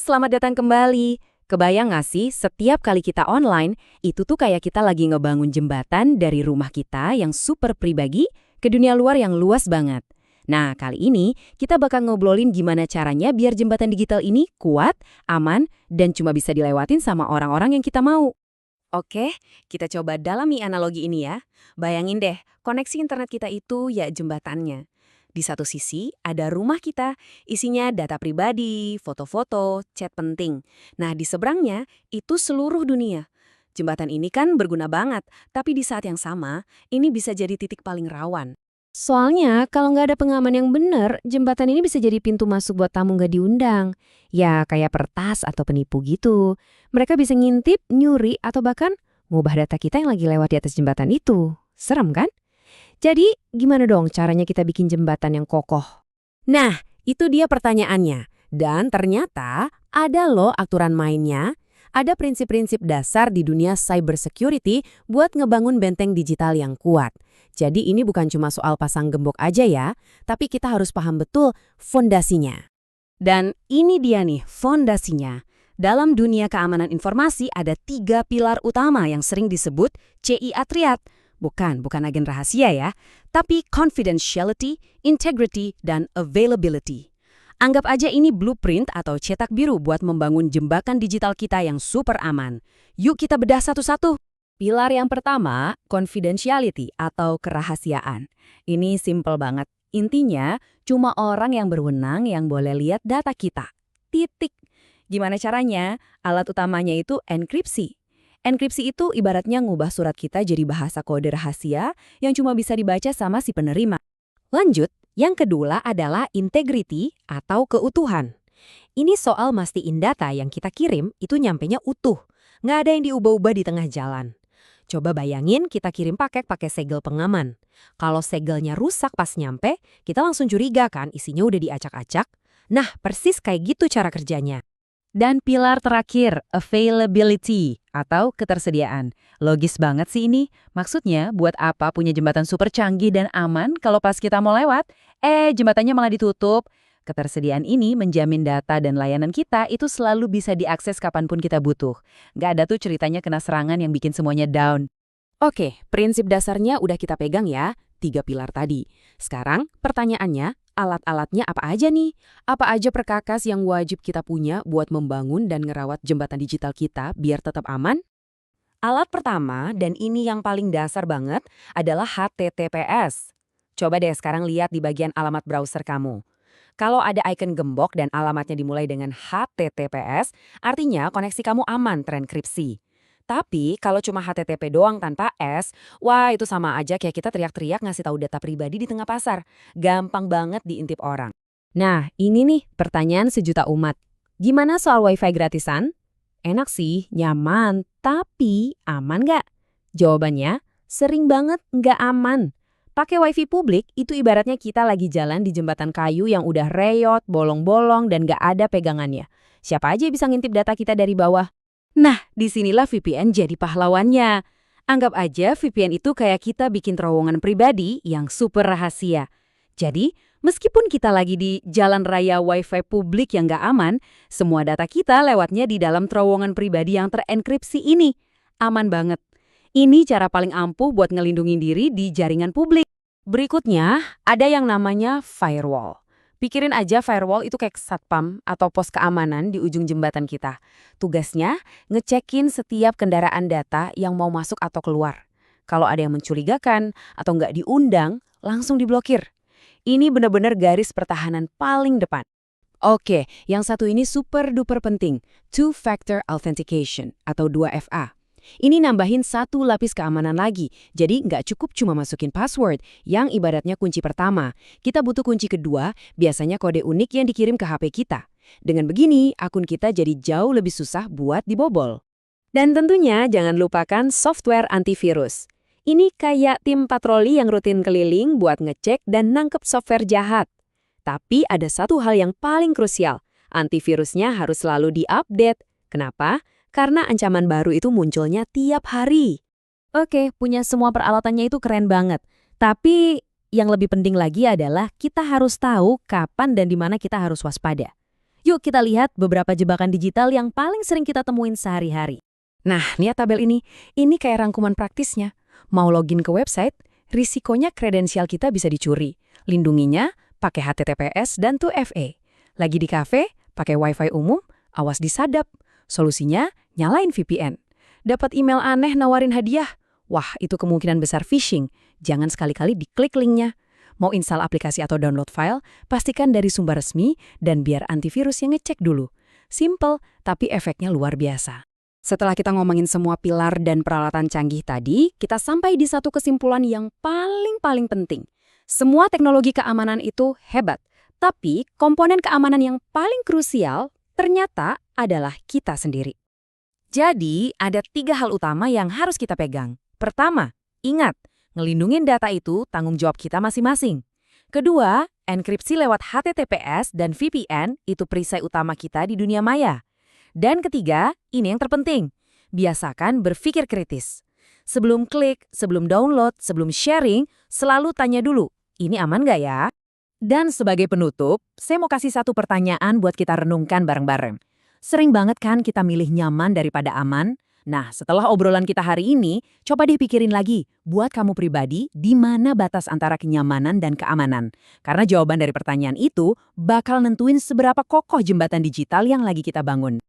selamat datang kembali. Kebayang nggak sih, setiap kali kita online, itu tuh kayak kita lagi ngebangun jembatan dari rumah kita yang super pribadi ke dunia luar yang luas banget. Nah, kali ini kita bakal ngobrolin gimana caranya biar jembatan digital ini kuat, aman, dan cuma bisa dilewatin sama orang-orang yang kita mau. Oke, kita coba dalami analogi ini ya. Bayangin deh, koneksi internet kita itu ya jembatannya. Di satu sisi, ada rumah kita, isinya data pribadi, foto-foto, chat penting. Nah, di seberangnya, itu seluruh dunia. Jembatan ini kan berguna banget, tapi di saat yang sama, ini bisa jadi titik paling rawan. Soalnya, kalau nggak ada pengaman yang benar, jembatan ini bisa jadi pintu masuk buat tamu nggak diundang. Ya, kayak pertas atau penipu gitu. Mereka bisa ngintip, nyuri, atau bahkan ngubah data kita yang lagi lewat di atas jembatan itu. Serem kan? Jadi, gimana dong caranya kita bikin jembatan yang kokoh? Nah, itu dia pertanyaannya. Dan ternyata ada loh aturan mainnya. Ada prinsip-prinsip dasar di dunia cybersecurity buat ngebangun benteng digital yang kuat. Jadi ini bukan cuma soal pasang gembok aja ya, tapi kita harus paham betul fondasinya. Dan ini dia nih fondasinya. Dalam dunia keamanan informasi ada 3 pilar utama yang sering disebut CIA Triad. Bukan agen rahasia ya, tapi confidentiality, integrity, dan availability. Anggap aja ini blueprint atau cetak biru buat membangun jembatan digital kita yang super aman. Yuk kita bedah satu-satu. Pilar yang pertama, confidentiality atau kerahasiaan. Ini simple banget. Intinya, cuma orang yang berwenang yang boleh lihat data kita. Titik. Gimana caranya? Alat utamanya itu enkripsi. Enkripsi itu ibaratnya ngubah surat kita jadi bahasa kode rahasia yang cuma bisa dibaca sama si penerima. Lanjut, yang kedua adalah integrity atau keutuhan. Ini soal mastiin data yang kita kirim itu nyampenya utuh. Nggak ada yang diubah-ubah di tengah jalan. Coba bayangin kita kirim paket pakai segel pengaman. Kalau segelnya rusak pas nyampe, kita langsung curiga kan isinya udah diacak-acak. Nah, persis kayak gitu cara kerjanya. Dan pilar terakhir, availability atau ketersediaan. Logis banget sih ini. Maksudnya, buat apa punya jembatan super canggih dan aman kalau pas kita mau lewat, jembatannya malah ditutup. Ketersediaan ini menjamin data dan layanan kita itu selalu bisa diakses kapanpun kita butuh. Nggak ada tuh ceritanya kena serangan yang bikin semuanya down. Oke, prinsip dasarnya udah kita pegang ya, 3 pilar tadi. Sekarang pertanyaannya, alat-alatnya apa aja nih? Apa aja perkakas yang wajib kita punya buat membangun dan ngerawat jembatan digital kita biar tetap aman? Alat pertama, dan ini yang paling dasar banget, adalah HTTPS. Coba deh sekarang lihat di bagian alamat browser kamu. Kalau ada icon gembok dan alamatnya dimulai dengan HTTPS, artinya koneksi kamu aman terenkripsi. Tapi kalau cuma HTTP doang tanpa S, wah itu sama aja kayak kita teriak-teriak ngasih tahu data pribadi di tengah pasar. Gampang banget diintip orang. Nah, ini nih pertanyaan sejuta umat. Gimana soal WiFi gratisan? Enak sih, nyaman, tapi aman nggak? Jawabannya, sering banget nggak aman. Pakai WiFi publik itu ibaratnya kita lagi jalan di jembatan kayu yang udah reyot, bolong-bolong, dan nggak ada pegangannya. Siapa aja bisa ngintip data kita dari bawah? Nah, disinilah VPN jadi pahlawannya. Anggap aja VPN itu kayak kita bikin terowongan pribadi yang super rahasia. Jadi, meskipun kita lagi di jalan raya WiFi publik yang nggak aman, semua data kita lewatnya di dalam terowongan pribadi yang terenkripsi ini. Aman banget. Ini cara paling ampuh buat ngelindungin diri di jaringan publik. Berikutnya, ada yang namanya firewall. Pikirin aja firewall itu kayak satpam atau pos keamanan di ujung jembatan kita. Tugasnya, ngecekin setiap kendaraan data yang mau masuk atau keluar. Kalau ada yang mencurigakan atau nggak diundang, langsung diblokir. Ini benar-benar garis pertahanan paling depan. Oke, yang satu ini super duper penting. Two-factor authentication atau 2FA. Ini nambahin satu lapis keamanan lagi, jadi nggak cukup cuma masukin password, yang ibaratnya kunci pertama. Kita butuh kunci kedua, biasanya kode unik yang dikirim ke HP kita. Dengan begini, akun kita jadi jauh lebih susah buat dibobol. Dan tentunya jangan lupakan software antivirus. Ini kayak tim patroli yang rutin keliling buat ngecek dan nangkep software jahat. Tapi ada satu hal yang paling krusial, antivirusnya harus selalu diupdate. Kenapa? Karena ancaman baru itu munculnya tiap hari. Oke, punya semua peralatannya itu keren banget. Tapi yang lebih penting lagi adalah kita harus tahu kapan dan di mana kita harus waspada. Yuk Yuk kita lihat beberapa jebakan digital yang paling sering kita temuin sehari-hari. Nah, lihat tabel ini kayak rangkuman praktisnya. Mau login ke website, risikonya kredensial kita bisa dicuri. Lindunginya pakai HTTPS dan 2FA. Lagi di kafe, pakai wifi umum, awas disadap. Solusinya, nyalain VPN. Dapat email aneh nawarin hadiah. Wah, itu kemungkinan besar phishing. Jangan sekali-kali diklik linknya. Mau install aplikasi atau download file, pastikan dari sumber resmi dan biar antivirus yang ngecek dulu. Simple, tapi efeknya luar biasa. Setelah kita ngomongin semua pilar dan peralatan canggih tadi, kita sampai di satu kesimpulan yang paling penting. Semua teknologi keamanan itu hebat, tapi komponen keamanan yang paling krusial ternyata adalah kita sendiri. Jadi, ada 3 hal utama yang harus kita pegang. Pertama, ingat, ngelindungin data itu tanggung jawab kita masing-masing. Kedua, enkripsi lewat HTTPS dan VPN itu perisai utama kita di dunia maya. Dan ketiga, ini yang terpenting, biasakan berpikir kritis. Sebelum klik, sebelum download, sebelum sharing, selalu tanya dulu, ini aman nggak ya? Dan sebagai penutup, saya mau kasih satu pertanyaan buat kita renungkan bareng-bareng. Sering banget kan kita milih nyaman daripada aman? Nah, setelah obrolan kita hari ini, coba deh pikirin lagi, buat kamu pribadi, di mana batas antara kenyamanan dan keamanan? Karena jawaban dari pertanyaan itu bakal nentuin seberapa kokoh jembatan digital yang lagi kita bangun.